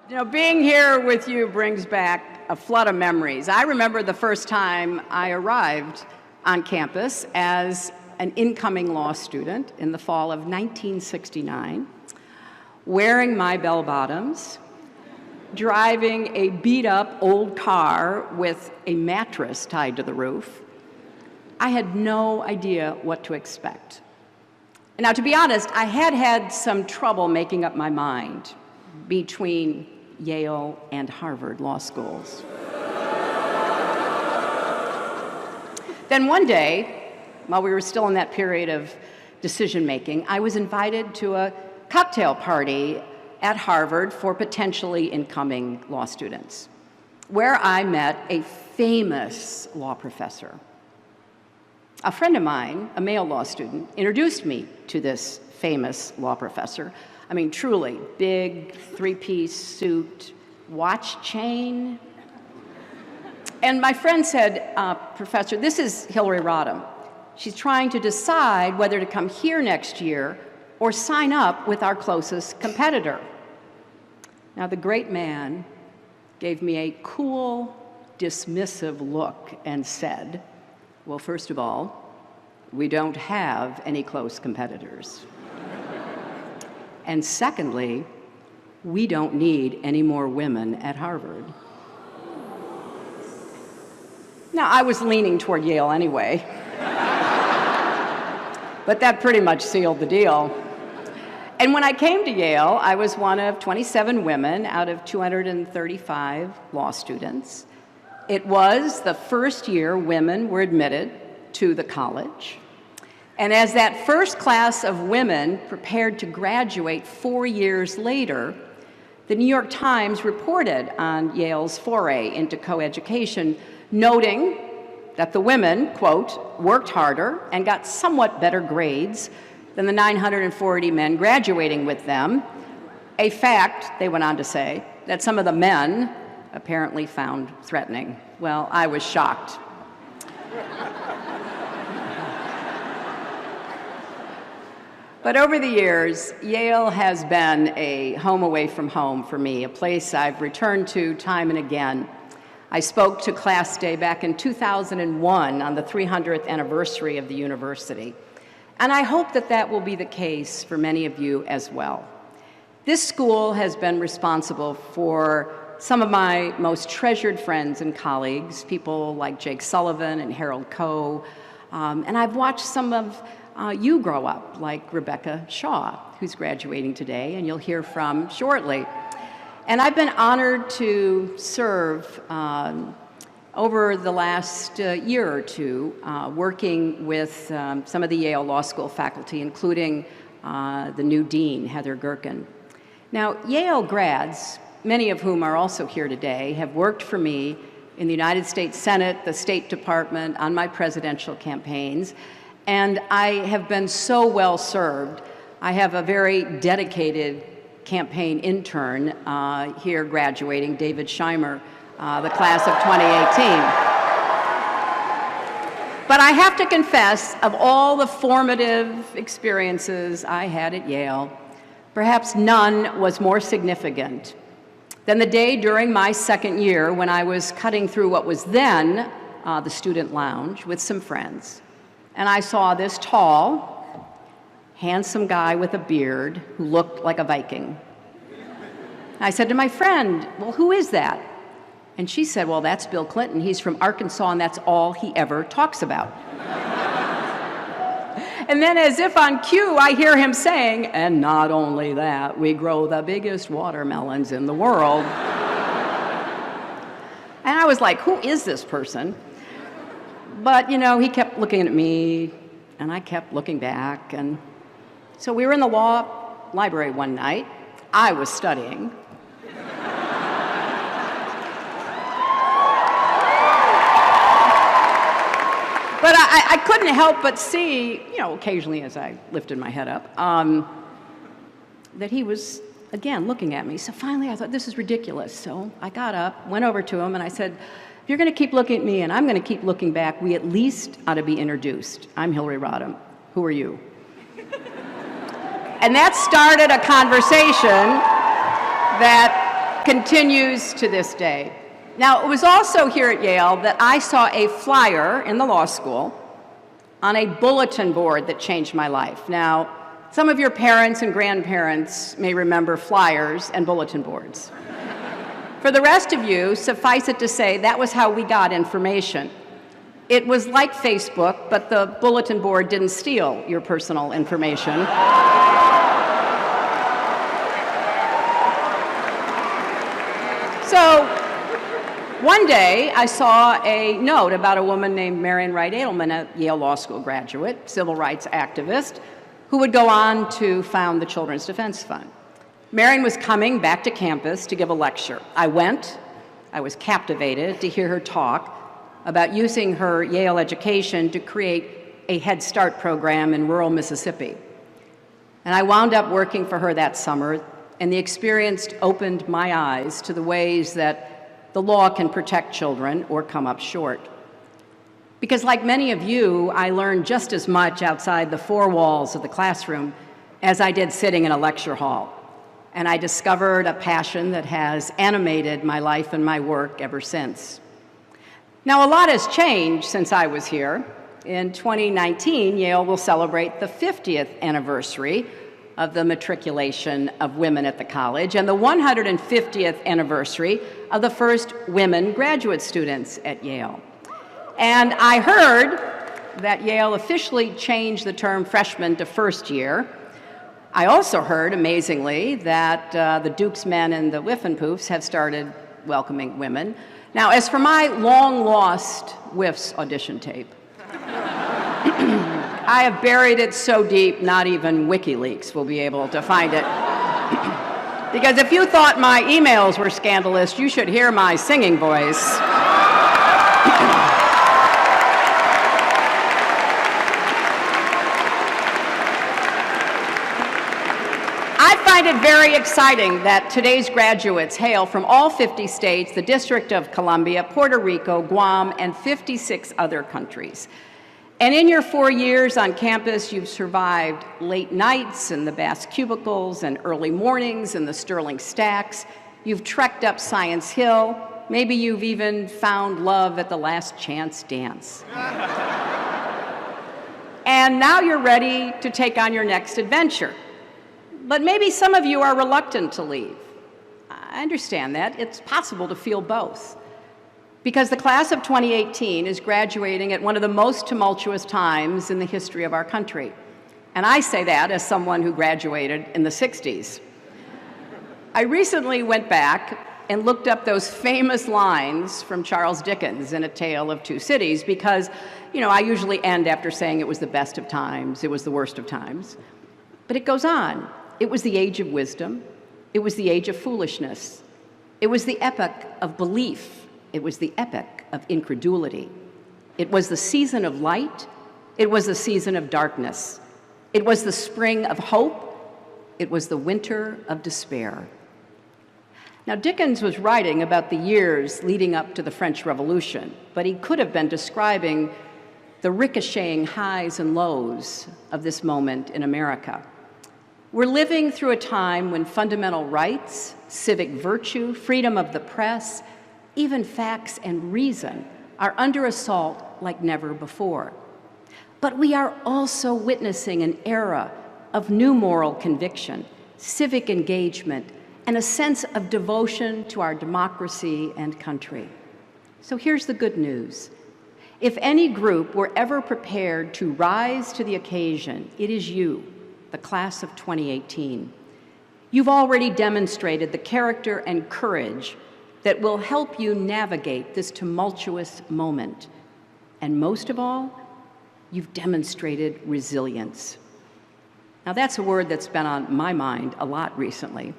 You know, being here with you brings back a flood of memories. I remember the first time I arrived on campus as an incoming law student in the fall of 1969, wearing my bell-bottoms, driving a beat-up old car with a mattress tied to the roof. I had no idea what to expect. Now, to be honest, I had had some trouble making up my mind between Yale and Harvard law schools. Then one day, while we were still in that period of decision-making, I was invited to a cocktail party at Harvard for potentially incoming law students, where I met a famous law professor. A friend of mine, a male law student, introduced me to this famous law professor. I mean, truly, big three-piece suit, watch chain. And my friend said, Professor, this is Hillary Rodham. She's trying to decide whether to come here next year or sign up with our closest competitor. Now, the great man gave me a cool, dismissive look and said, well, first of all, we don't have any close competitors. And secondly, we don't need any more women at Harvard. Now, I was leaning toward Yale anyway, but that pretty much sealed the deal. And when I came to Yale, I was one of 27 women out of 235 law students. It was the first year women were admitted to the college. And as that first class of women prepared to graduate 4 years later, the New York Times reported on Yale's foray into coeducation, noting that the women, quote, worked harder and got somewhat better grades than the 940 men graduating with them, a fact, they went on to say, that some of the men apparently found threatening. Well, I was shocked. But over the years, Yale has been a home away from home for me, a place I've returned to time and again. I spoke to Class Day back in 2001 on the 300th anniversary of the university. And I hope that that will be the case for many of you as well. This school has been responsible for some of my most treasured friends and colleagues, people like Jake Sullivan and Harold Coe, and I've watched some of you grow up, like Rebecca Shaw, who's graduating today, and you'll hear from shortly. And I've been honored to serve over the last year or two, working with some of the Yale Law School faculty, including the new dean, Heather Gerken. Now, Yale grads, many of whom are also here today, have worked for me in the United States Senate, the State Department, on my presidential campaigns, and I have been so well served. I have a very dedicated campaign intern here graduating, David Scheimer, the class of 2018. But I have to confess, of all the formative experiences I had at Yale, perhaps none was more significant than the day during my second year when I was cutting through what was then the student lounge with some friends. And I saw this tall, handsome guy with a beard who looked like a Viking. I said to my friend, well, who is that? And she said, well, that's Bill Clinton. He's from Arkansas, and that's all he ever talks about. And then, as if on cue, I hear him saying, and not only that, we grow the biggest watermelons in the world. And I was like, who is this person? But, you know, he kept looking at me, and I kept looking back. And so we were in the law library one night. I was studying. But I couldn't help but see, you know, occasionally as I lifted my head up, that he was, again, looking at me. So finally I thought, this is ridiculous. So I got up, went over to him, and I said, if you're going to keep looking at me and I'm going to keep looking back, we at least ought to be introduced. I'm Hillary Rodham. Who are you? And that started a conversation that continues to this day. Now, it was also here at Yale that I saw a flyer in the law school on a bulletin board that changed my life. Now, some of your parents and grandparents may remember flyers and bulletin boards. For the rest of you, suffice it to say, that was how we got information. It was like Facebook, but the bulletin board didn't steal your personal information. So, one day, I saw a note about a woman named Marian Wright Edelman, a Yale Law School graduate, civil rights activist, who would go on to found the Children's Defense Fund. Marian was coming back to campus to give a lecture. I went. I was captivated to hear her talk about using her Yale education to create a Head Start program in rural Mississippi. And I wound up working for her that summer, and the experience opened my eyes to the ways that the law can protect children or come up short. Because like many of you, I learned just as much outside the four walls of the classroom as I did sitting in a lecture hall. And I discovered a passion that has animated my life and my work ever since. Now, a lot has changed since I was here. In 2019, Yale will celebrate the 50th anniversary of the matriculation of women at the college and the 150th anniversary of the first women graduate students at Yale. And I heard that Yale officially changed the term freshman to first year. I also heard, amazingly, that the Duke's men and the Whiffenpoofs have started welcoming women. Now, as for my long-lost Whiffs audition tape, I have buried it so deep, not even WikiLeaks will be able to find it. Because if you thought my emails were scandalous, you should hear my singing voice. I find it very exciting that today's graduates hail from all 50 states, the District of Columbia, Puerto Rico, Guam, and 56 other countries. And in your 4 years on campus, you've survived late nights in the Bass cubicles and early mornings in the Sterling stacks. You've trekked up Science Hill. Maybe you've even found love at the Last Chance dance. And now you're ready to take on your next adventure. But maybe some of you are reluctant to leave. I understand that. It's possible to feel both. Because the class of 2018 is graduating at one of the most tumultuous times in the history of our country. And I say that as someone who graduated in the 60s. I recently went back and looked up those famous lines from Charles Dickens in A Tale of Two Cities because, I usually end after saying it was the best of times, it was the worst of times. But it goes on. It was the age of wisdom. It was the age of foolishness. It was the epoch of belief. It was the epoch of incredulity. It was the season of light. It was the season of darkness. It was the spring of hope. It was the winter of despair. Now, Dickens was writing about the years leading up to the French Revolution, but he could have been describing the ricocheting highs and lows of this moment in America. We're living through a time when fundamental rights, civic virtue, freedom of the press, even facts and reason are under assault like never before. But we are also witnessing an era of new moral conviction, civic engagement, and a sense of devotion to our democracy and country. So here's the good news. If any group were ever prepared to rise to the occasion, it is you, the class of 2018. You've already demonstrated the character and courage that will help you navigate this tumultuous moment. And most of all, you've demonstrated resilience. Now that's a word that's been on my mind a lot recently.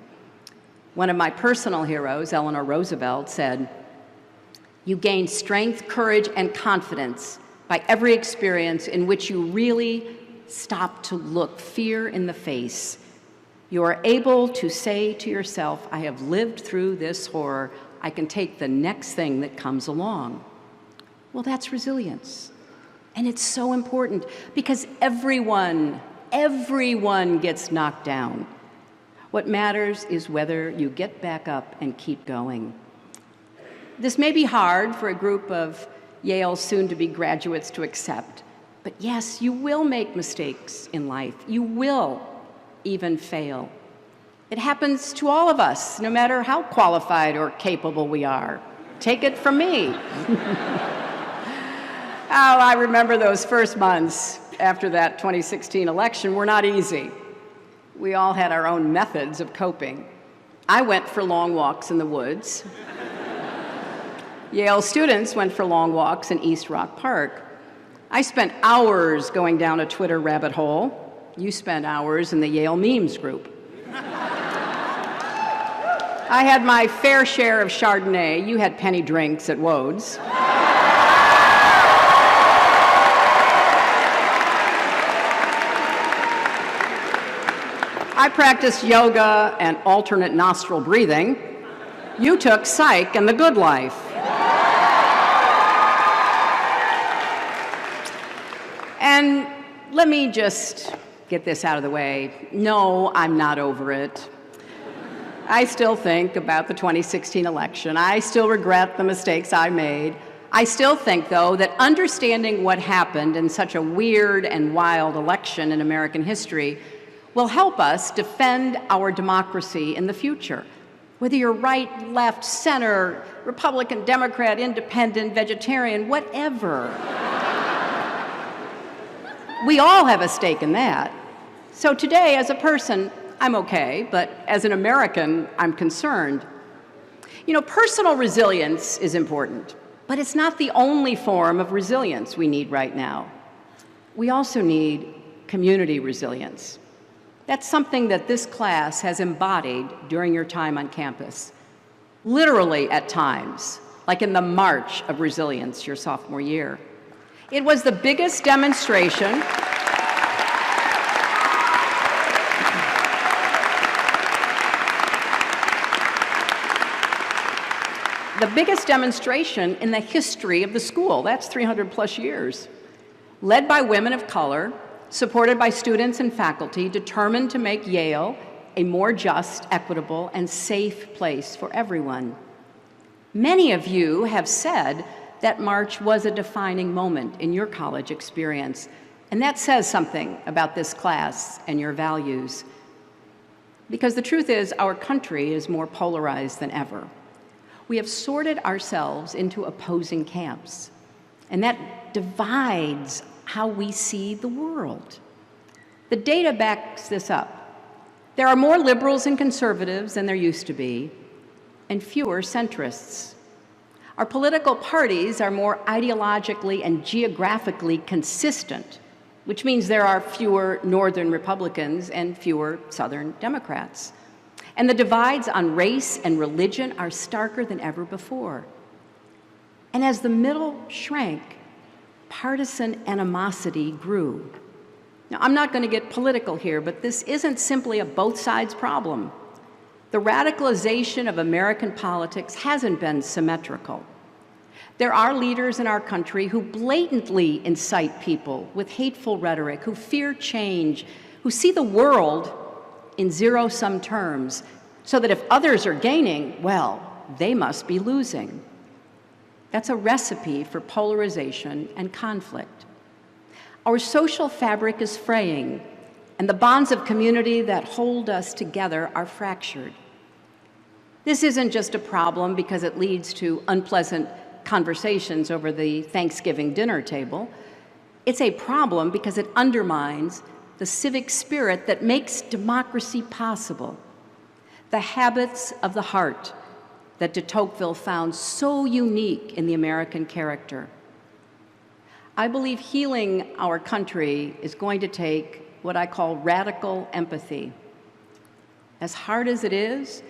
One of my personal heroes, Eleanor Roosevelt, said, "You gain strength, courage, and confidence by every experience in which you really stop to look fear in the face. You are able to say to yourself, I have lived through this horror. I can take the next thing that comes along." Well, that's resilience. And it's so important because everyone gets knocked down. What matters is whether you get back up and keep going. This may be hard for a group of Yale soon-to-be graduates to accept, but yes, you will make mistakes in life. You will even fail. It happens to all of us, no matter how qualified or capable we are. Take it from me. Oh, I remember those first months after that 2016 election were not easy. We all had our own methods of coping. I went for long walks in the woods. Yale students went for long walks in East Rock Park. I spent hours going down a Twitter rabbit hole. You spent hours in the Yale memes group. I had my fair share of Chardonnay. You had penny drinks at Wode's. I practiced yoga and alternate nostril breathing. You took psych and the good life. And let me just get this out of the way. No, I'm not over it. I still think about the 2016 election. I still regret the mistakes I made. I still think, though, that understanding what happened in such a weird and wild election in American history will help us defend our democracy in the future. Whether you're right, left, center, Republican, Democrat, independent, vegetarian, whatever. We all have a stake in that. So today, as a person, I'm okay, but as an American, I'm concerned. You know, personal resilience is important, but it's not the only form of resilience we need right now. We also need community resilience. That's something that this class has embodied during your time on campus. Literally at times, like in the March of Resilience your sophomore year. It was the biggest demonstration in the history of the school. That's 300 plus years. Led by women of color, supported by students and faculty, determined to make Yale a more just, equitable, and safe place for everyone. Many of you have said that March was a defining moment in your college experience, and that says something about this class and your values. Because the truth is, our country is more polarized than ever. We have sorted ourselves into opposing camps, and that divides how we see the world. The data backs this up. There are more liberals and conservatives than there used to be, and fewer centrists. Our political parties are more ideologically and geographically consistent, which means there are fewer Northern Republicans and fewer Southern Democrats. And the divides on race and religion are starker than ever before. And as the middle shrank, partisan animosity grew. Now, I'm not going to get political here, but this isn't simply a both sides problem. The radicalization of American politics hasn't been symmetrical. There are leaders in our country who blatantly incite people with hateful rhetoric, who fear change, who see the world in zero-sum terms, so that if others are gaining, well, they must be losing. That's a recipe for polarization and conflict. Our social fabric is fraying, and the bonds of community that hold us together are fractured. This isn't just a problem because it leads to unpleasant conversations over the Thanksgiving dinner table. It's a problem because it undermines the civic spirit that makes democracy possible, the habits of the heart that de Tocqueville found so unique in the American character. I believe healing our country is going to take what I call radical empathy. As hard as it is,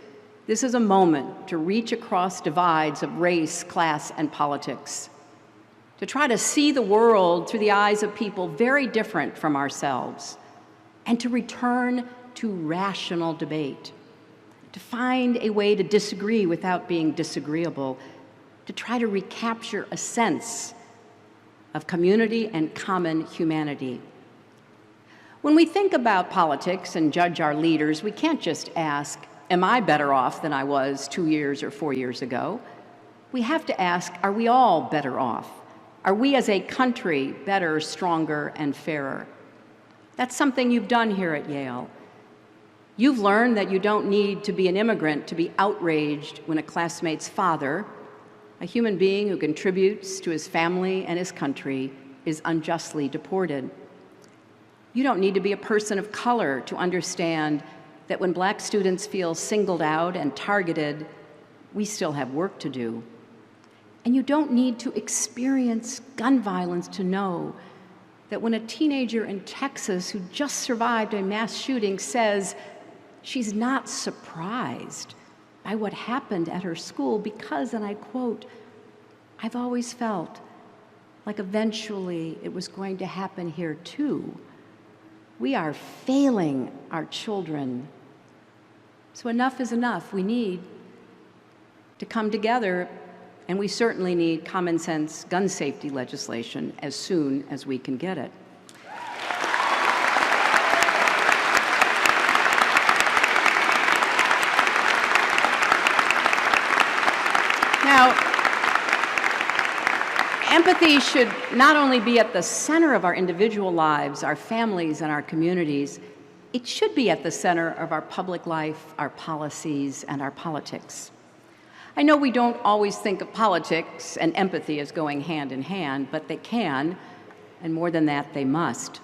this is a moment to reach across divides of race, class, and politics, to try to see the world through the eyes of people very different from ourselves, and to return to rational debate, to find a way to disagree without being disagreeable, to try to recapture a sense of community and common humanity. When we think about politics and judge our leaders, we can't just ask, am I better off than I was 2 years or 4 years ago? We have to ask, are we all better off? Are we as a country better, stronger, and fairer? That's something you've done here at Yale. You've learned that you don't need to be an immigrant to be outraged when a classmate's father, a human being who contributes to his family and his country, is unjustly deported. You don't need to be a person of color to understand that when Black students feel singled out and targeted, we still have work to do. And you don't need to experience gun violence to know that when a teenager in Texas who just survived a mass shooting says she's not surprised by what happened at her school because, and I quote, "I've always felt like eventually it was going to happen here too." We are failing our children. So enough is enough. We need to come together, and we certainly need common sense gun safety legislation as soon as we can get it. Now, empathy should not only be at the center of our individual lives, our families, and our communities, it should be at the center of our public life, our policies, and our politics. I know we don't always think of politics and empathy as going hand in hand, but they can, and more than that, they must.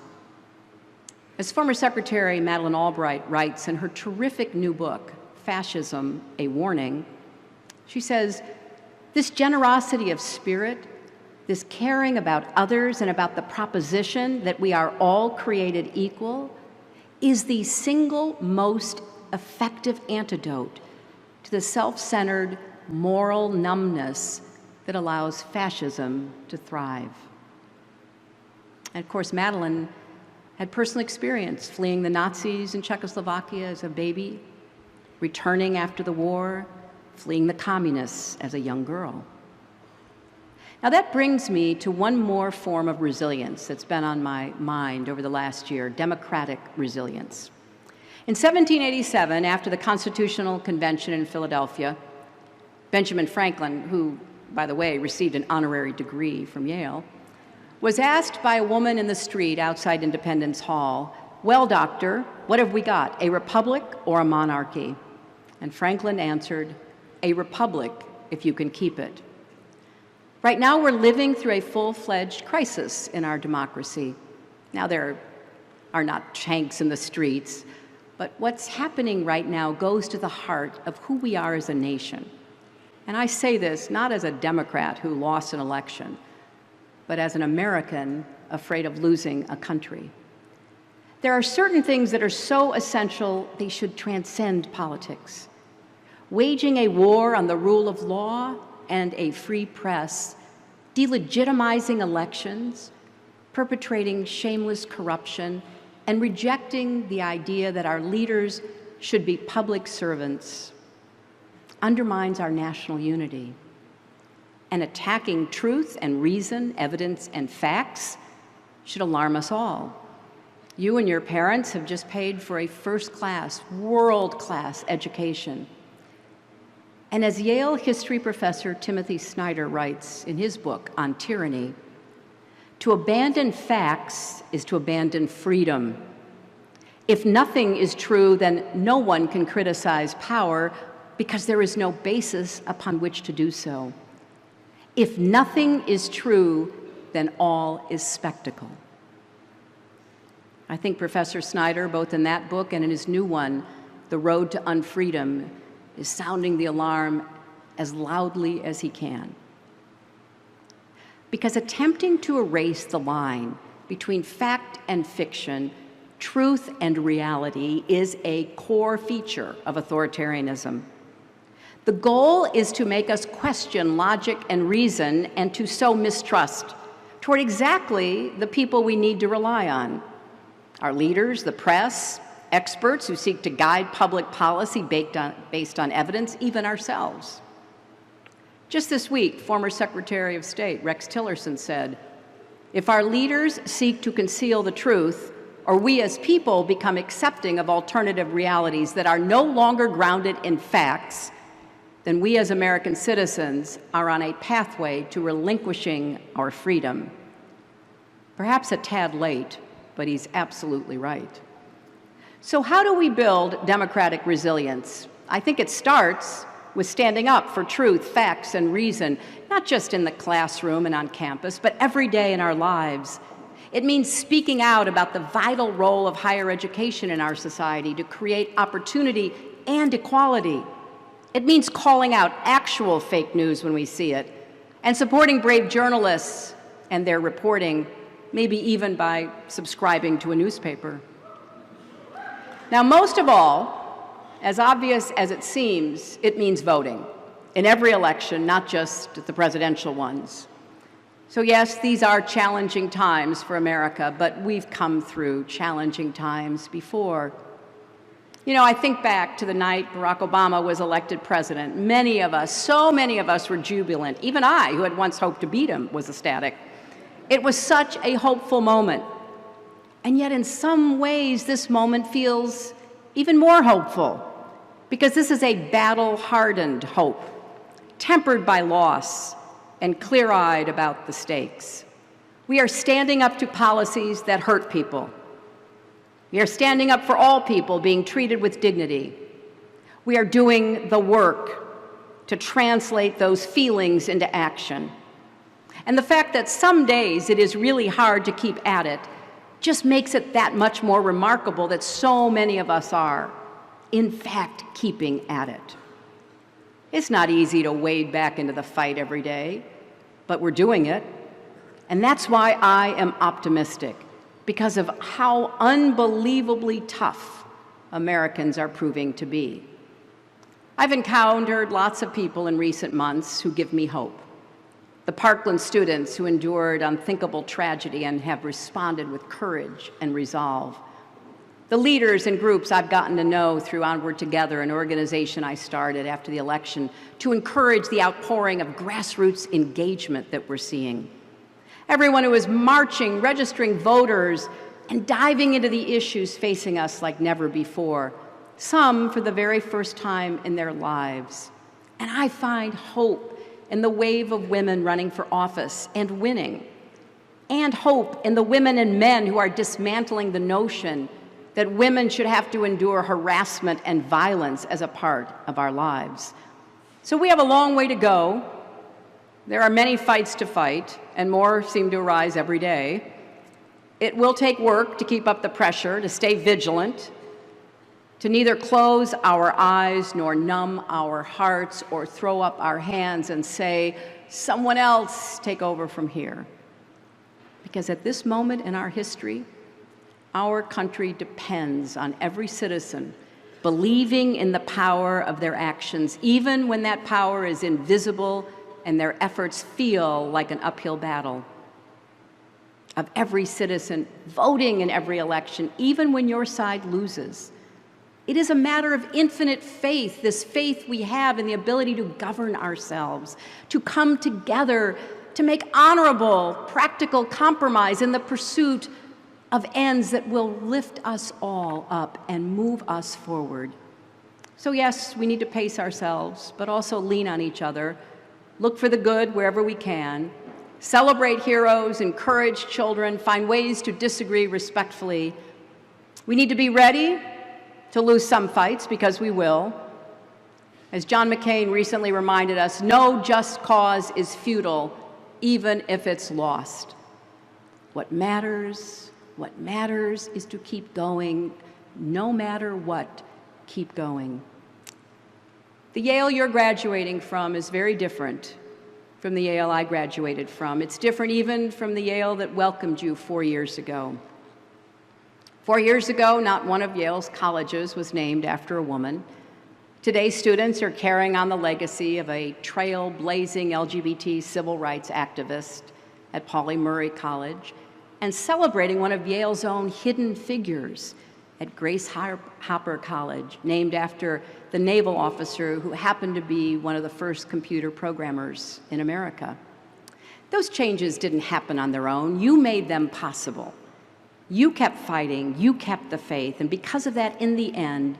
As former Secretary Madeleine Albright writes in her terrific new book, Fascism, A Warning, she says, "This generosity of spirit, this caring about others and about the proposition that we are all created equal, is the single most effective antidote to the self-centered moral numbness that allows fascism to thrive." And of course, Madeleine had personal experience fleeing the Nazis in Czechoslovakia as a baby, returning after the war, fleeing the communists as a young girl. Now that brings me to one more form of resilience that's been on my mind over the last year, democratic resilience. In 1787, after the Constitutional Convention in Philadelphia, Benjamin Franklin, who, by the way, received an honorary degree from Yale, was asked by a woman in the street outside Independence Hall, "Well, doctor, what have we got, a republic or a monarchy?" And Franklin answered, "A republic, if you can keep it." Right now, we're living through a full-fledged crisis in our democracy. Now, there are not tanks in the streets, but what's happening right now goes to the heart of who we are as a nation. And I say this not as a Democrat who lost an election, but as an American afraid of losing a country. There are certain things that are so essential they should transcend politics. Waging a war on the rule of law and a free press, delegitimizing elections, perpetrating shameless corruption, and rejecting the idea that our leaders should be public servants undermines our national unity. And attacking truth and reason, evidence and facts should alarm us all. You and your parents have just paid for a first-class, world-class education. And as Yale history professor Timothy Snyder writes in his book on tyranny, to abandon facts is to abandon freedom. If nothing is true, then no one can criticize power because there is no basis upon which to do so. If nothing is true, then all is spectacle. I think Professor Snyder, both in that book and in his new one, The Road to Unfreedom, is sounding the alarm as loudly as he can. Because attempting to erase the line between fact and fiction, truth and reality, is a core feature of authoritarianism. The goal is to make us question logic and reason and to sow mistrust toward exactly the people we need to rely on: our leaders, the press, experts who seek to guide public policy based on evidence, even ourselves. Just this week, former Secretary of State Rex Tillerson said, "If our leaders seek to conceal the truth, or we as people become accepting of alternative realities that are no longer grounded in facts, then we as American citizens are on a pathway to relinquishing our freedom. Perhaps a tad late, but he's absolutely right. So how do we build democratic resilience? I think it starts with standing up for truth, facts, and reason, not just in the classroom and on campus, but every day in our lives. It means speaking out about the vital role of higher education in our society to create opportunity and equality. It means calling out actual fake news when we see it, and supporting brave journalists and their reporting, maybe even by subscribing to a newspaper. Now, most of all, as obvious as it seems, it means voting in every election, not just the presidential ones. So yes, these are challenging times for America, but we've come through challenging times before. You know, I think back to the night Barack Obama was elected president. Many of us, so many of us were jubilant. Even I, who had once hoped to beat him, was ecstatic. It was such a hopeful moment. And yet in some ways, this moment feels even more hopeful, because this is a battle-hardened hope, tempered by loss and clear-eyed about the stakes. We are standing up to policies that hurt people. We are standing up for all people being treated with dignity. We are doing the work to translate those feelings into action. And the fact that some days it is really hard to keep at it just makes it that much more remarkable that so many of us are, in fact, keeping at it. It's not easy to wade back into the fight every day, but we're doing it. And that's why I am optimistic, because of how unbelievably tough Americans are proving to be. I've encountered lots of people in recent months who give me hope. The Parkland students who endured unthinkable tragedy and have responded with courage and resolve. The leaders and groups I've gotten to know through Onward Together, an organization I started after the election to encourage the outpouring of grassroots engagement that we're seeing. Everyone who is marching, registering voters, and diving into the issues facing us like never before, some for the very first time in their lives. And I find hope in the wave of women running for office and winning, and hope in the women and men who are dismantling the notion that women should have to endure harassment and violence as a part of our lives. So we have a long way to go. There are many fights to fight, and more seem to arise every day. It will take work to keep up the pressure, to stay vigilant, to neither close our eyes nor numb our hearts or throw up our hands and say, someone else take over from here. Because at this moment in our history, our country depends on every citizen believing in the power of their actions, even when that power is invisible and their efforts feel like an uphill battle. Of every citizen voting in every election, even when your side loses. It is a matter of infinite faith, this faith we have in the ability to govern ourselves, to come together, to make honorable, practical compromise in the pursuit of ends that will lift us all up and move us forward. So yes, we need to pace ourselves, but also lean on each other, look for the good wherever we can, celebrate heroes, encourage children, find ways to disagree respectfully. We need to be ready to lose some fights, because we will. As John McCain recently reminded us, no just cause is futile, even if it's lost. What matters is to keep going, no matter what, keep going. The Yale you're graduating from is very different from the Yale I graduated from. It's different even from the Yale that welcomed you 4 years ago. 4 years ago, not one of Yale's colleges was named after a woman. Today, students are carrying on the legacy of a trailblazing LGBT civil rights activist at Pauli Murray College and celebrating one of Yale's own hidden figures at Grace Hopper College, named after the naval officer who happened to be one of the first computer programmers in America. Those changes didn't happen on their own. You made them possible. You kept fighting, you kept the faith, and because of that, in the end,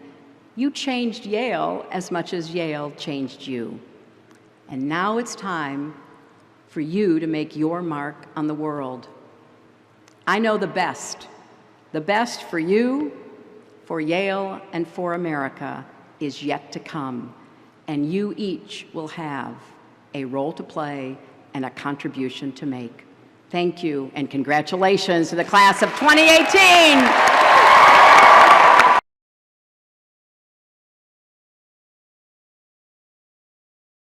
you changed Yale as much as Yale changed you. And now it's time for you to make your mark on the world. I know the best for you, for Yale, and for America is yet to come, and you each will have a role to play and a contribution to make. Thank you, and congratulations to the class of 2018.